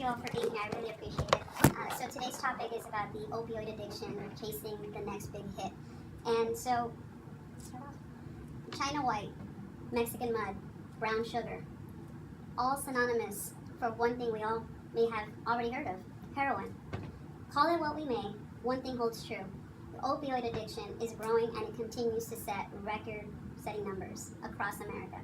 you all for being here. I really appreciate it. So today's topic is about the opioid addiction, or chasing the next big hit. And so, China white, Mexican mud, brown sugar, all synonymous for one thing we all may have already heard of: heroin. Call it what we may, one thing holds true. The opioid addiction is growing, and it continues to set record-setting numbers across America.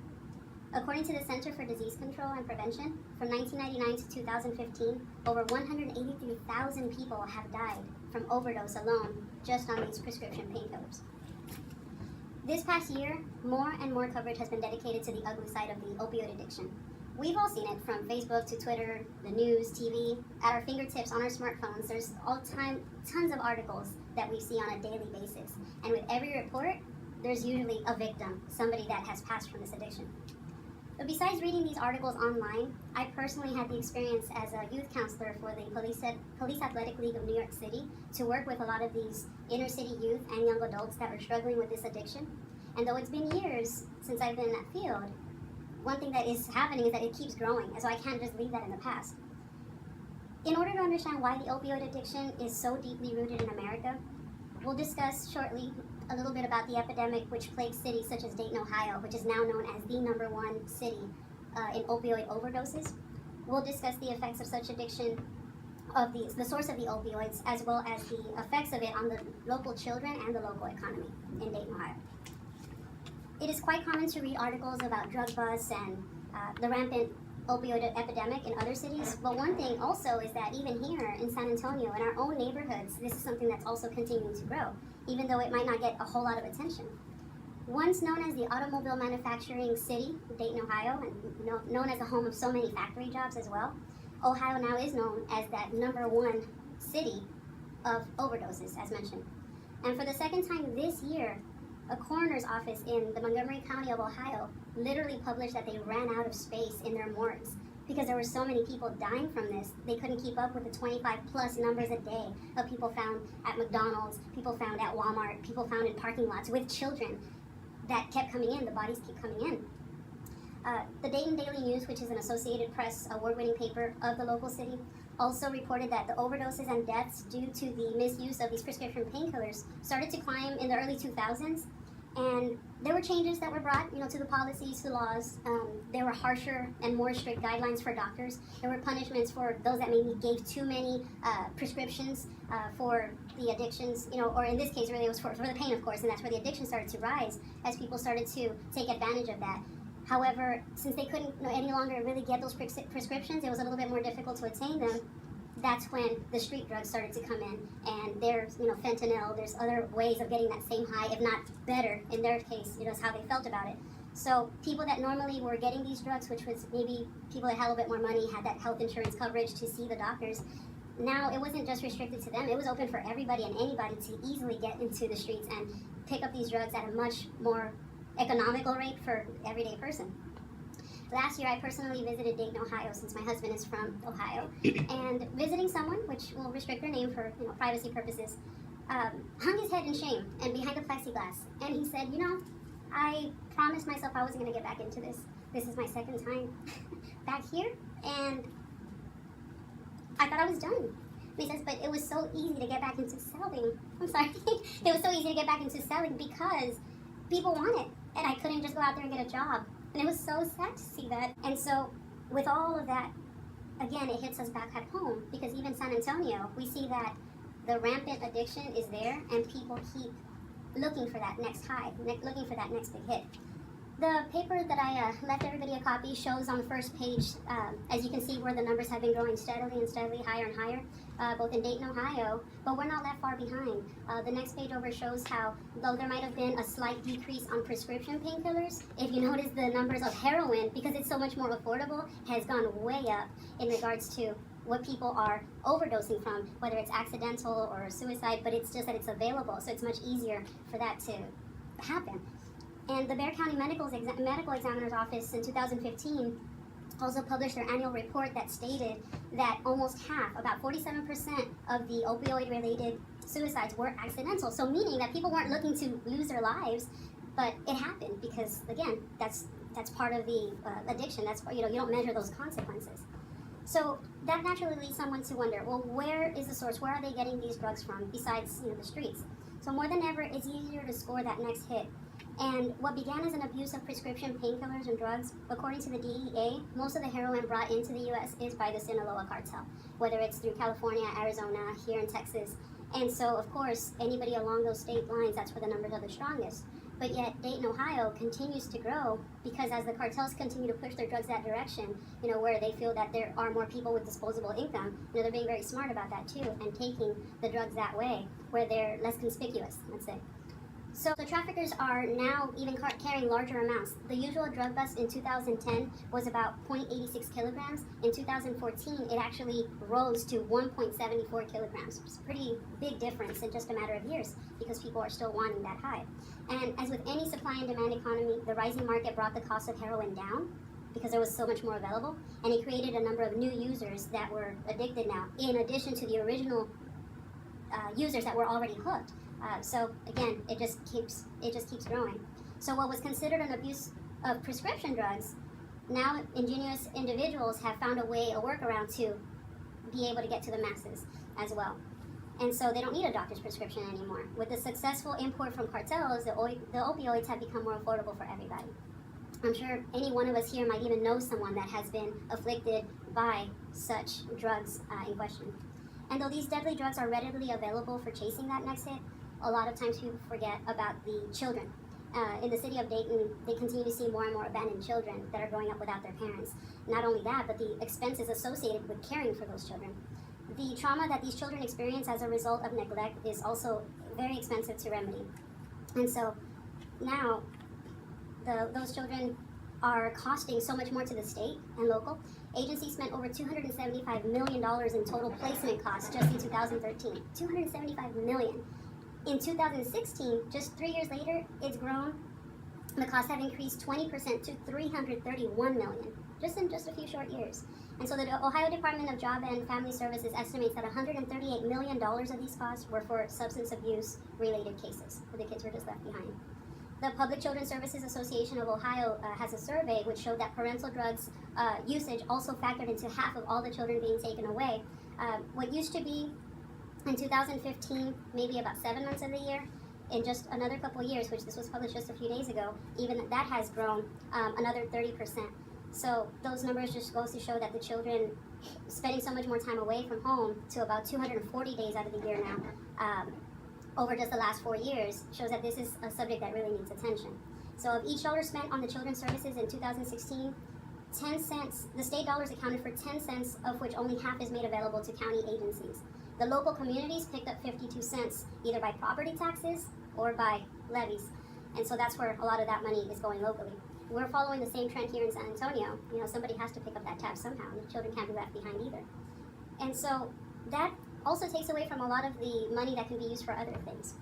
According to the Center for Disease Control and Prevention, from 1999 to 2015, over 183,000 people have died from overdose alone just on these prescription painkillers. This past year, more and more coverage has been dedicated to the ugly side of the opioid addiction. We've all seen it, from Facebook to Twitter, the news, TV, at our fingertips on our smartphones. There's tons of articles that we see on a daily basis. And with every report, there's usually a victim, somebody that has passed from this addiction. But besides reading these articles online, I personally had the experience as a youth counselor for the Police Athletic League of New York City to work with a lot of these inner city youth and young adults that were struggling with this addiction. And though it's been years since I've been in that field, one thing that is happening is that it keeps growing, and so I can't just leave that in the past. In order to understand why the opioid addiction is so deeply rooted in America, we'll discuss shortly a little bit about the epidemic which plagues cities such as Dayton, Ohio, which is now known as the #1 city in opioid overdoses. We'll discuss the effects of such addiction, of the source of the opioids, as well as the effects of it on the local children and the local economy in Dayton, Ohio. It is quite common to read articles about drug busts and the rampant opioid epidemic in other cities, but one thing also is that even here in San Antonio, in our own neighborhoods, this is something that's also continuing to grow, even though it might not get a whole lot of attention. Once known as the automobile manufacturing city, Dayton, Ohio, and known as the home of so many factory jobs as well, Ohio now is known as that #1 city of overdoses, as mentioned. And for the second time this year, a coroner's office in the Montgomery County of Ohio literally published that they ran out of space in their morgues because there were so many people dying from this. They couldn't keep up with the 25+ numbers a day of people found at McDonald's, people found at Walmart, people found in parking lots with children that kept coming in. The bodies keep coming in. The Dayton Daily News, which is an Associated Press award-winning paper of the local city, also reported that the overdoses and deaths due to the misuse of these prescription painkillers started to climb in the early 2000s. And there were changes that were brought, to the policies, to laws. There were harsher and more strict guidelines for doctors. There were punishments for those that maybe gave too many prescriptions for the addictions, or in this case, really it was for the pain, of course, and that's where the addiction started to rise as people started to take advantage of that. However, since they couldn't any longer really get those prescriptions, it was a little bit more difficult to attain them. That's when the street drugs started to come in, and there's fentanyl, there's other ways of getting that same high, if not better in their case, is how they felt about it. So people that normally were getting these drugs, which was maybe people that had a little bit more money, had that health insurance coverage to see the doctors, now it wasn't just restricted to them, it was open for everybody and anybody to easily get into the streets and pick up these drugs at a much more economical rate for everyday person. Last year, I personally visited Dayton, Ohio, since my husband is from Ohio, and visiting someone, which will restrict their name for privacy purposes, hung his head in shame and behind the plexiglass, and he said, I promised myself I wasn't going to get back into this. This is my second time back here, and I thought I was done. And he says, but it was so easy to get back into selling. I'm sorry. It was so easy to get back into selling because people want it, and I couldn't just go out there and get a job. And it was so sad to see that. And so with all of that, again, it hits us back at home, because even San Antonio, we see that the rampant addiction is there and people keep looking for that next high, looking for that next big hit. The paper that I left everybody a copy shows on the first page, as you can see, where the numbers have been growing steadily and steadily, higher and higher, both in Dayton, Ohio, but we're not that far behind. The next page over shows how, though there might have been a slight decrease on prescription painkillers, if you notice the numbers of heroin, because it's so much more affordable, has gone way up in regards to what people are overdosing from, whether it's accidental or suicide, but it's just that it's available, so it's much easier for that to happen. And the Bexar County Medical Examiner's Office in 2015 also published their annual report that stated that almost half, about 47% of the opioid-related suicides were accidental. So meaning that people weren't looking to lose their lives, but it happened because, again, that's part of the addiction. That's, you don't measure those consequences. So that naturally leads someone to wonder, well, where is the source? Where are they getting these drugs from besides the streets? So more than ever, it's easier to score that next hit. And what began as an abuse of prescription painkillers and drugs, according to the DEA, most of the heroin brought into the U.S. is by the Sinaloa cartel, whether it's through California, Arizona, here in Texas. And so, of course, anybody along those state lines, that's where the numbers are the strongest. But yet, Dayton, Ohio continues to grow because as the cartels continue to push their drugs that direction, where they feel that there are more people with disposable income, they're being very smart about that too and taking the drugs that way where they're less conspicuous, let's say. So the traffickers are now even carrying larger amounts. The usual drug bust in 2010 was about 0.86 kilograms. In 2014, it actually rose to 1.74 kilograms. It's a pretty big difference in just a matter of years because people are still wanting that high. And as with any supply and demand economy, the rising market brought the cost of heroin down because there was so much more available, and it created a number of new users that were addicted now, in addition to the original users that were already hooked. So again, it just keeps growing. So what was considered an abuse of prescription drugs, now ingenious individuals have found a workaround to be able to get to the masses as well. And so they don't need a doctor's prescription anymore. With the successful import from cartels, the opioids have become more affordable for everybody. I'm sure any one of us here might even know someone that has been afflicted by such drugs in question. And though these deadly drugs are readily available for chasing that next hit, a lot of times people forget about the children. In the city of Dayton, they continue to see more and more abandoned children that are growing up without their parents. Not only that, but the expenses associated with caring for those children. The trauma that these children experience as a result of neglect is also very expensive to remedy. And so now, those children are costing so much more to the state and local. Agencies spent over $275 million in total placement costs just in 2013. $275 million. In 2016, just 3 years later, it's grown. The costs have increased 20% to $331 million, just in a few short years. And so the Ohio Department of Job and Family Services estimates that $138 million of these costs were for substance abuse-related cases, where the kids were just left behind. The Public Children's Services Association of Ohio has a survey which showed that parental drugs usage also factored into half of all the children being taken away. What used to be in 2015, maybe about 7 months of the year, in just another couple years, which this was published just a few days ago, even that has grown another 30%. So those numbers just goes to show that the children spending so much more time away from home to about 240 days out of the year now, over just the last 4 years, shows that this is a subject that really needs attention. So of each dollar spent on the children's services in 2016, 10 cents, the state dollars accounted for 10 cents, of which only half is made available to county agencies. The local communities picked up 52 cents, either by property taxes or by levies. And so that's where a lot of that money is going locally. We're following the same trend here in San Antonio. Somebody has to pick up that tab somehow, and the children can't be left behind either. And so that also takes away from a lot of the money that can be used for other things.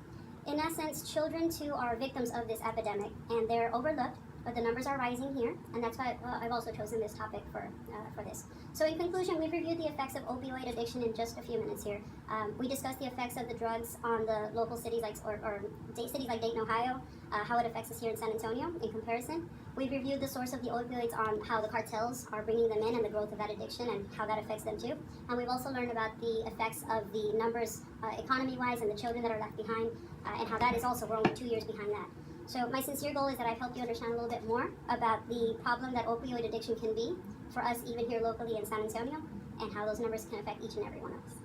In essence, children too are victims of this epidemic, and they're overlooked, but the numbers are rising here, and that's why I've also chosen this topic for this. So in conclusion, we've reviewed the effects of opioid addiction in just a few minutes here. We discussed the effects of the drugs on the local cities or cities like Dayton, Ohio, how it affects us here in San Antonio in comparison. We've reviewed the source of the opioids on how the cartels are bringing them in and the growth of that addiction and how that affects them too. And we've also learned about the effects of the numbers economy-wise and the children that are left behind and how that is also, we're only 2 years behind that. So my sincere goal is that I've helped you understand a little bit more about the problem that opioid addiction can be for us even here locally in San Antonio and how those numbers can affect each and every one of us.